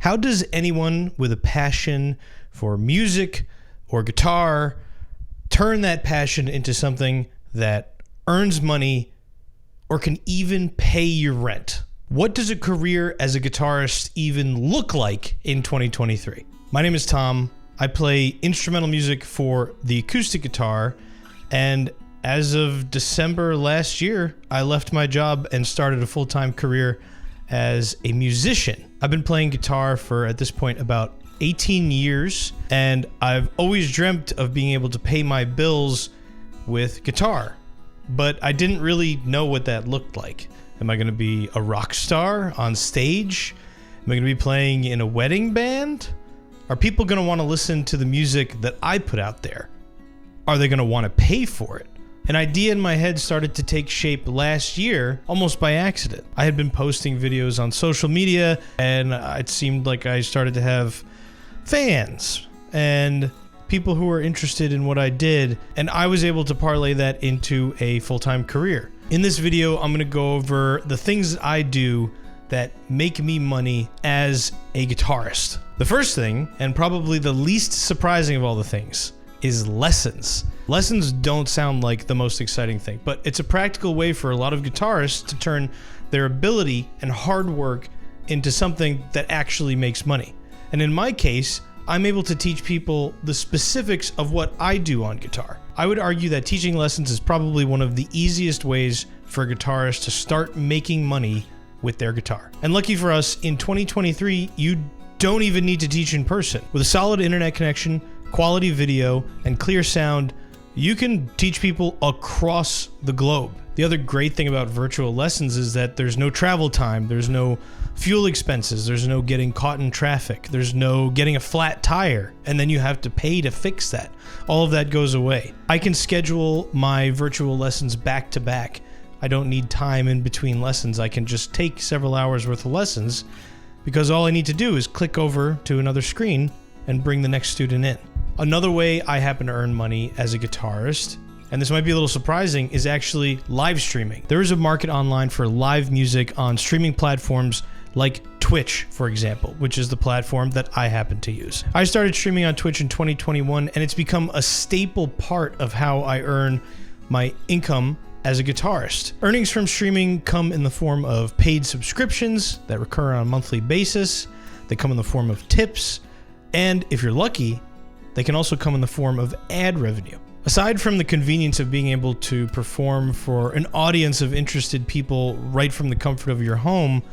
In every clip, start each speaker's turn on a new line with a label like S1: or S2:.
S1: How does anyone with a passion for music or guitar turn that passion into something that earns money or can even pay your rent? What does a career as a guitarist even look like in 2023? My name is Tom. I play instrumental music for the acoustic guitar, and as of December last year, I left my job and started a full-time career as a musician. I've been playing guitar for, at this point, about 18 years, and I've always dreamt of being able to pay my bills with guitar, but I didn't really know what that looked like. Am I going to be a rock star on stage? Am I going to be playing in a wedding band? Are people going to want to listen to the music that I put out there? Are they going to want to pay for it? An idea in my head started to take shape last year, almost by accident. I had been posting videos on social media, and it seemed like I started to have fans and people who were interested in what I did, and I was able to parlay that into a full-time career. In this video, I'm going to go over the things I do that make me money as a guitarist. The first thing, and probably the least surprising of all the things, is lessons. Lessons don't sound like the most exciting thing, but it's a practical way for a lot of guitarists to turn their ability and hard work into something that actually makes money. And in my case, I'm able to teach people the specifics of what I do on guitar. I would argue that teaching lessons is probably one of the easiest ways for a guitarist to start making money with their guitar. And lucky for us, in 2023, you don't even need to teach in person. With a solid internet connection, quality video, and clear sound, you can teach people across the globe. The other great thing about virtual lessons is that there's no travel time, there's no fuel expenses, there's no getting caught in traffic, there's no getting a flat tire, and then you have to pay to fix that. All of that goes away. I can schedule my virtual lessons back to back. I don't need time in between lessons. I can just take several hours worth of lessons because all I need to do is click over to another screen and bring the next student in. Another way I happen to earn money as a guitarist, and this might be a little surprising, is actually live streaming. There is a market online for live music on streaming platforms like Twitch, for example, which is the platform that I happen to use. I started streaming on Twitch in 2021, and it's become a staple part of how I earn my income as a guitarist. Earnings from streaming come in the form of paid subscriptions that recur on a monthly basis. They come in the form of tips, and if you're lucky, they can also come in the form of ad revenue. Aside from the convenience of being able to perform for an audience of interested people right from the comfort of your home,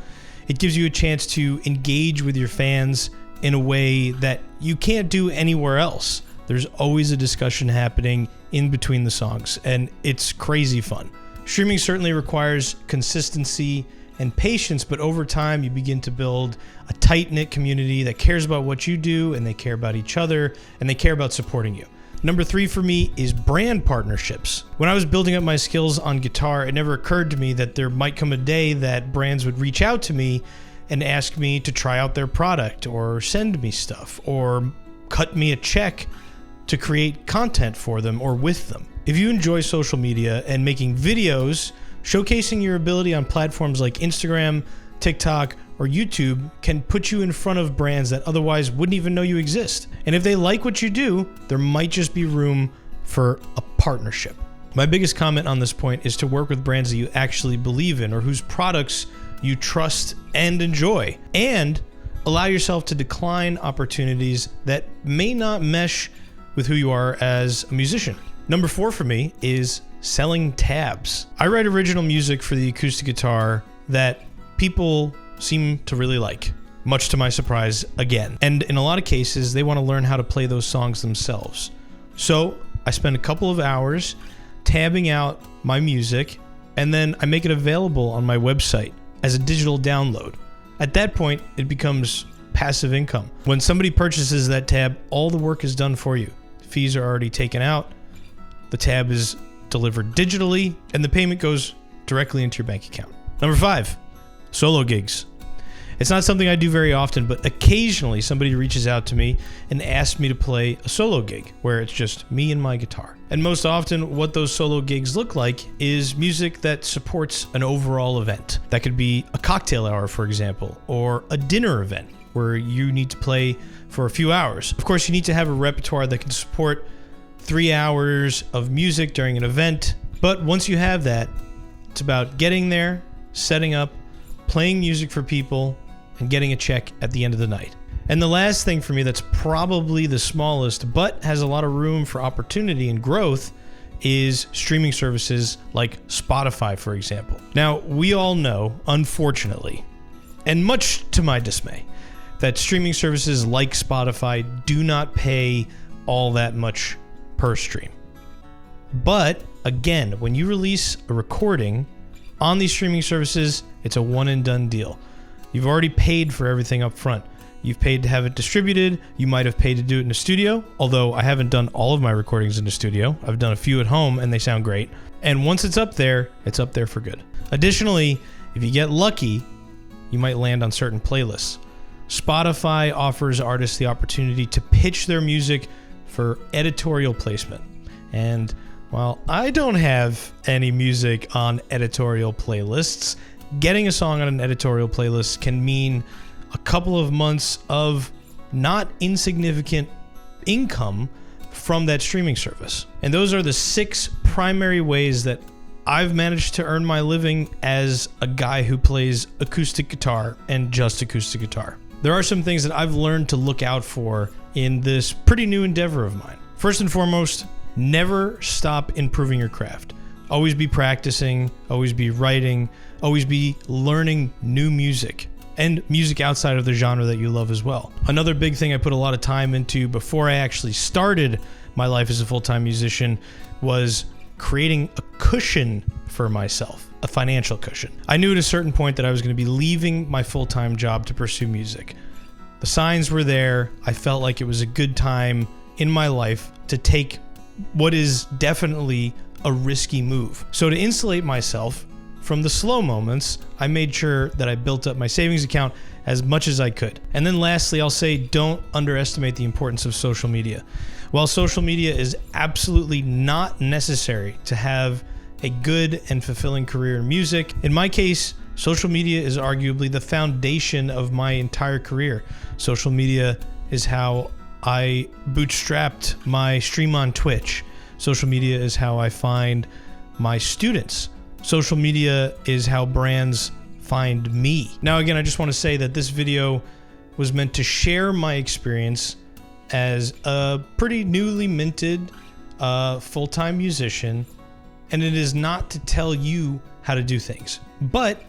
S1: it gives you a chance to engage with your fans in a way that you can't do anywhere else. There's always a discussion happening in between the songs, and it's crazy fun. Streaming certainly requires consistency and patience, but over time you begin to build a tight-knit community that cares about what you do, and they care about each other, and they care about supporting you. Number 3 for me is brand partnerships. When I was building up my skills on guitar, it never occurred to me that there might come a day that brands would reach out to me and ask me to try out their product, or send me stuff, or cut me a check to create content for them or with them. If you enjoy social media and making videos, showcasing your ability on platforms like Instagram, TikTok, or YouTube can put you in front of brands that otherwise wouldn't even know you exist. And if they like what you do, there might just be room for a partnership. My biggest comment on this point is to work with brands that you actually believe in or whose products you trust and enjoy, and allow yourself to decline opportunities that may not mesh with who you are as a musician. Number 4 for me is selling tabs. I write original music for the acoustic guitar that people seem to really like, much to my surprise again. And in a lot of cases, they want to learn how to play those songs themselves. So I spend a couple of hours tabbing out my music, and then I make it available on my website as a digital download. At that point, it becomes passive income. When somebody purchases that tab, all the work is done for you. Fees are already taken out, the tab is delivered digitally, and the payment goes directly into your bank account. Number 5, solo gigs. It's not something I do very often, but occasionally somebody reaches out to me and asks me to play a solo gig where it's just me and my guitar. And most often what those solo gigs look like is music that supports an overall event. That could be a cocktail hour, for example, or a dinner event. where you need to play for a few hours. Of course, you need to have a repertoire that can support 3 hours of music during an event. But once you have that, it's about getting there, setting up, playing music for people, and getting a check at the end of the night. And the last thing for me that's probably the smallest, but has a lot of room for opportunity and growth, is streaming services like Spotify, for example. Now, we all know, unfortunately, and much to my dismay, that streaming services like Spotify do not pay all that much per stream. But again, when you release a recording on these streaming services, it's a one and done deal. You've already paid for everything up front. You've paid to have it distributed. You might have paid to do it in a studio, although I haven't done all of my recordings in the studio. I've done a few at home and they sound great. And once it's up there for good. Additionally, if you get lucky, you might land on certain playlists. Spotify offers artists the opportunity to pitch their music for editorial placement. And while I don't have any music on editorial playlists, getting a song on an editorial playlist can mean a couple of months of not insignificant income from that streaming service. And those are the 6 primary ways that I've managed to earn my living as a guy who plays acoustic guitar and just acoustic guitar. There are some things that I've learned to look out for in this pretty new endeavor of mine. First and foremost, never stop improving your craft. Always be practicing, always be writing, always be learning new music and music outside of the genre that you love as well. Another big thing I put a lot of time into before I actually started my life as a full-time musician was creating a cushion for myself, a financial cushion. I knew at a certain point that I was going to be leaving my full-time job to pursue music. The signs were there. I felt like it was a good time in my life to take what is definitely a risky move. So to insulate myself from the slow moments, I made sure that I built up my savings account as much as I could. And then lastly, I'll say don't underestimate the importance of social media. While social media is absolutely not necessary to have a good and fulfilling career in music, in my case, social media is arguably the foundation of my entire career. Social media is how I bootstrapped my stream on Twitch. Social media is how I find my students. Social media is how brands find me. Now, again, I just want to say that this video was meant to share my experience as a pretty newly minted full-time musician, and it is not to tell you how to do things. But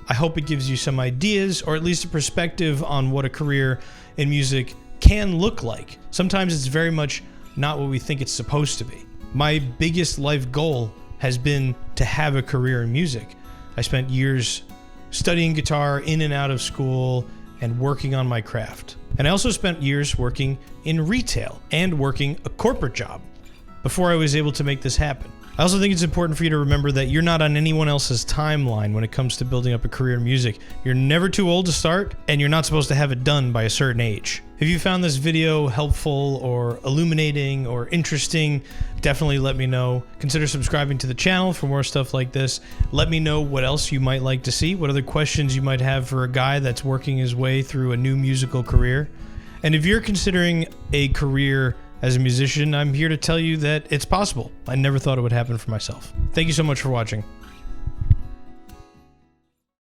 S1: I hope it gives you some ideas, or at least a perspective on what a career in music can look like. Sometimes it's very much not what we think it's supposed to be. My biggest life goal has been to have a career in music. I spent years studying guitar in and out of school and working on my craft. And I also spent years working in retail and working a corporate job before I was able to make this happen. I also think it's important for you to remember that you're not on anyone else's timeline when it comes to building up a career in music. You're never too old to start, and you're not supposed to have it done by a certain age. If you found this video helpful or illuminating or interesting, definitely let me know. Consider subscribing to the channel for more stuff like this. Let me know what else you might like to see, what other questions you might have for a guy that's working his way through a new musical career. And if you're considering a career as a musician, I'm here to tell you that it's possible. I never thought it would happen for myself. Thank you so much for watching.